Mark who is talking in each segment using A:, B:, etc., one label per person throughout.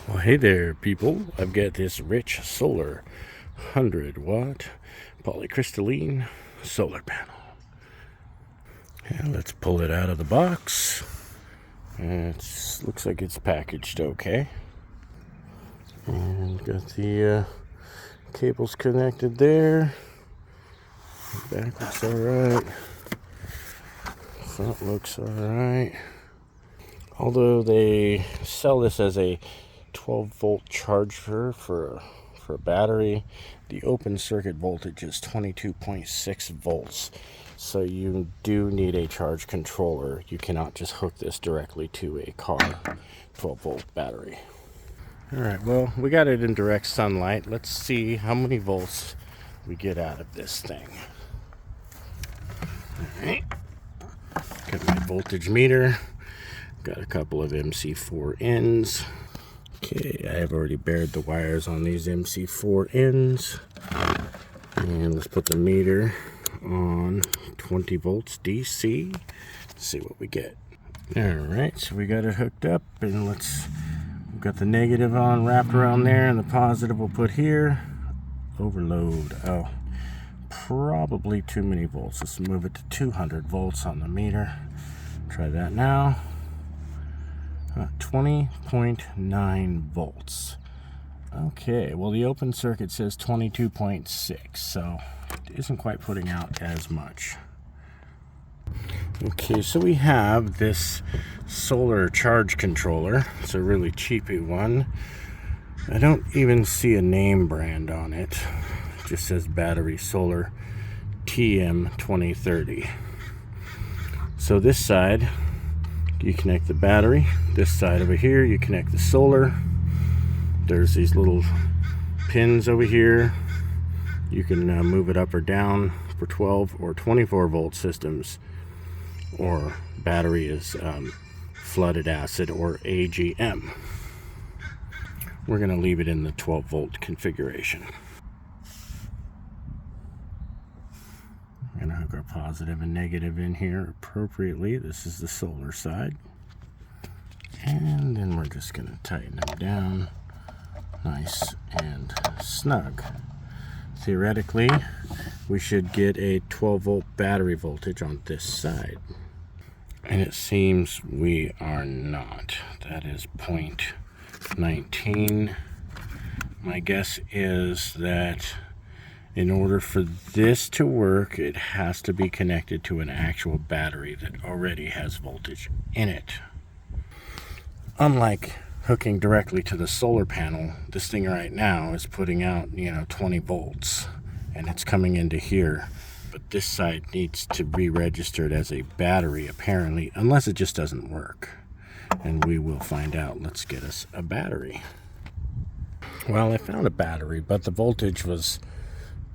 A: Well, hey there, people. I've got this rich solar 100-watt polycrystalline solar panel. And let's pull it out of the box. And it looks like it's packaged okay. And got the cables connected there. Back looks alright. Front looks alright. Although they sell this as a 12-volt charger for a battery, the open circuit voltage is 22.6 volts. So you do need a charge controller. You cannot just hook this directly to a car 12-volt battery. Alright, well, we got it in direct sunlight. Let's see how many volts we get out of this thing. Alright, got my voltage meter. Got a couple of MC4 ends. Okay, I have already bared the wires on these MC4 ends. And let's put the meter on 20 volts DC. Let's see what we get. Alright, so we got it hooked up, and we've got the negative on wrapped around there, and the positive we'll put here. Overload. Oh, probably too many volts. Let's move it to 200 volts on the meter. Try that now. 20.9 volts. Okay, well, the open circuit says 22.6, so it isn't quite putting out as much. Okay, so we have this solar charge controller. It's a really cheapy one. I don't even see a name brand on it. It just says battery solar TM2030. So this side, you connect the battery. This side over here, you connect the solar. There's these little pins over here. You can move it up or down for 12 or 24 volt systems, or battery is flooded acid or AGM. We're going to leave it in the 12 volt configuration. We're going to hook our positive and negative in here appropriately. This is the solar side. And then we're just going to tighten them down nice and snug. Theoretically, we should get a 12 volt battery voltage on this side. And it seems we are not. That is 0.19. My guess is that in order for this to work, it has to be connected to an actual battery that already has voltage in it. Unlike hooking directly to the solar panel, this thing right now is putting out, 20 volts, and it's coming into here. But this side needs to be registered as a battery, apparently, unless it just doesn't work. And we will find out. Let's get us a battery. Well, I found a battery, but the voltage was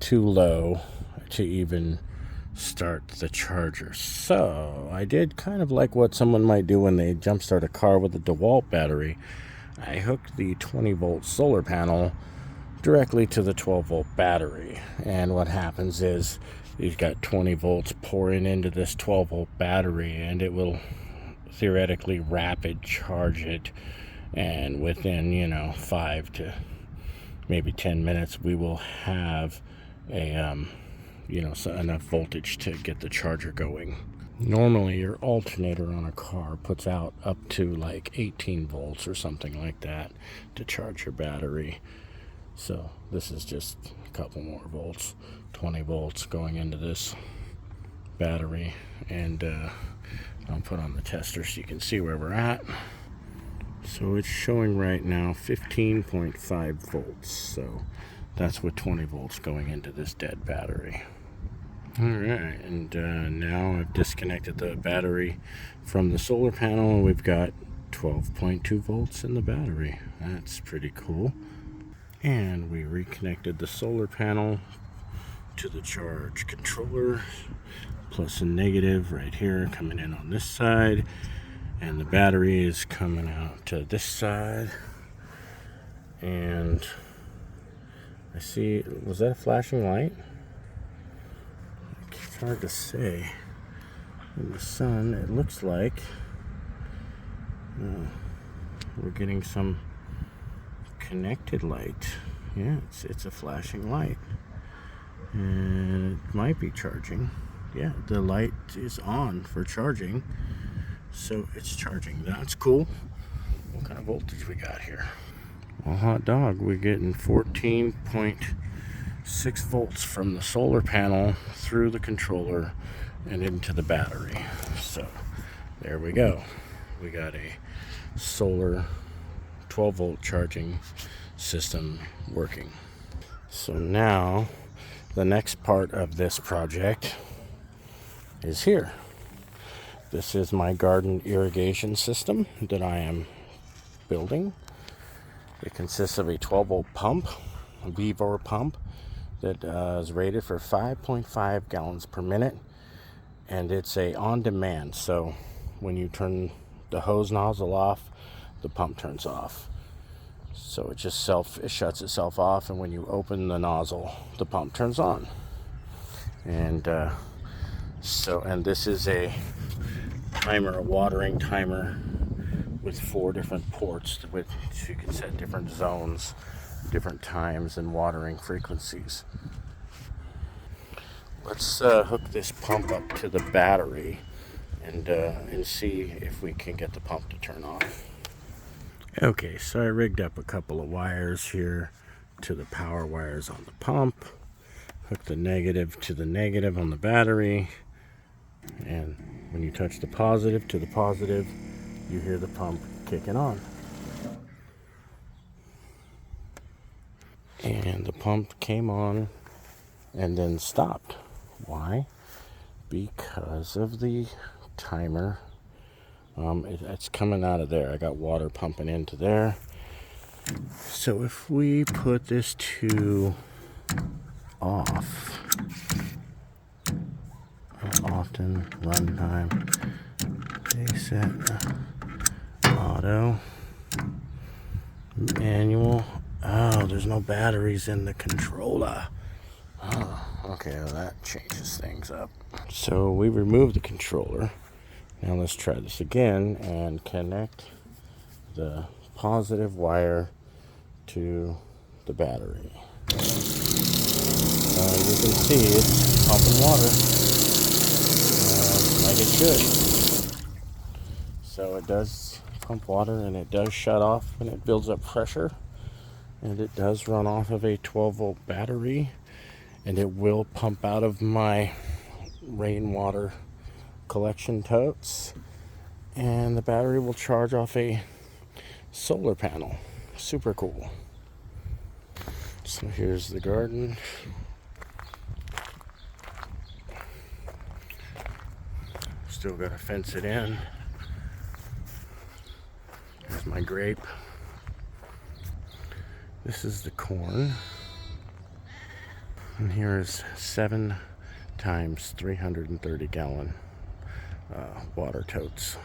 A: too low to even start the charger. So I did kind of like what someone might do when they jumpstart a car with a DeWalt battery. I hooked the 20 volt solar panel directly to the 12 volt battery, and what happens is you've got 20 volts pouring into this 12 volt battery, and it will theoretically rapid charge it, and within 5 to maybe 10 minutes we will have a enough voltage to get the charger going. Normally your alternator on a car puts out up to like 18 volts or something like that to charge your battery. So this is just a couple more volts, 20 volts going into this battery, and I'll put on the tester so you can see where we're at. So it's showing right now 15.5 volts, so that's with 20 volts going into this dead battery. Alright, and now I've disconnected the battery from the solar panel, and we've got 12.2 volts in the battery. That's pretty cool. And we reconnected the solar panel to the charge controller, plus and negative right here coming in on this side, and the battery is coming out to this side. And I see, was that a flashing light? It's hard to say. In the sun, it looks like we're getting some connected light. Yeah, it's a flashing light. And it might be charging. Yeah, the light is on for charging. So it's charging. That's cool. What kind of voltage we got here? Well, hot dog, we're getting 14.6 volts from the solar panel through the controller and into the battery. So there we go. We got a solar 12 volt charging system working. So now the next part of this project is here. This is my garden irrigation system that I am building. It consists of a 12 volt pump, a Vivor pump that is rated for 5.5 gallons per minute, and it's a on demand. So when you turn the hose nozzle off, the pump turns off. So it shuts itself off, and when you open the nozzle, the pump turns on. And this is a timer, a watering timer with 4 different ports which you can set different zones, different times, and watering frequencies. Let's hook this pump up to the battery and see if we can get the pump to turn off. Okay, so I rigged up a couple of wires here to the power wires on the pump. Hook the negative to the negative on the battery, and when you touch the positive to the positive, you hear the pump kicking on. And the pump came on and then stopped. Why? Because of the timer. It's coming out of there. I got water pumping into there. So if we put this to off, often, runtime, set, auto, manual. Oh, there's no batteries in the controller. Oh, okay, well, that changes things up. So we removed the controller. Now let's try this again and connect the positive wire to the battery. You can see it's pumping water like it should. So it does pump water, and it does shut off when it builds up pressure, and it does run off of a 12 volt battery, and it will pump out of my rainwater collection totes, and the battery will charge off a solar panel. Super cool. So here's the garden. Still gotta fence it in. Here's my grape. This is the corn. And here's 7 times 330 gallon water totes.